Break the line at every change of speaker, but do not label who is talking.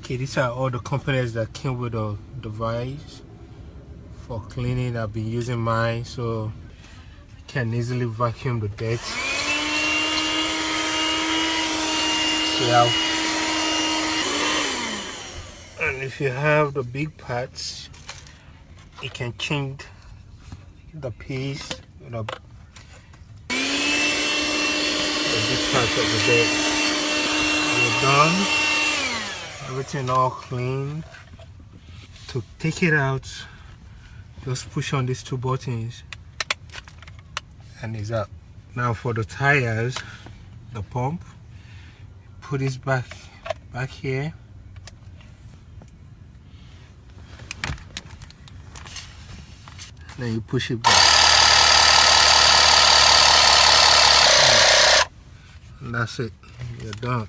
Okay, these are all the components that came with the device for cleaning. I've been using mine, so you can easily vacuum the dirt. See how? And if you have the big parts, you can change the piece, the big parts of the dirt. You're done. Everything all clean. To take it out, just push on these two buttons and it's up. Now for the tires, the pump, put this back here. Then you push it back. And that's it. You're done.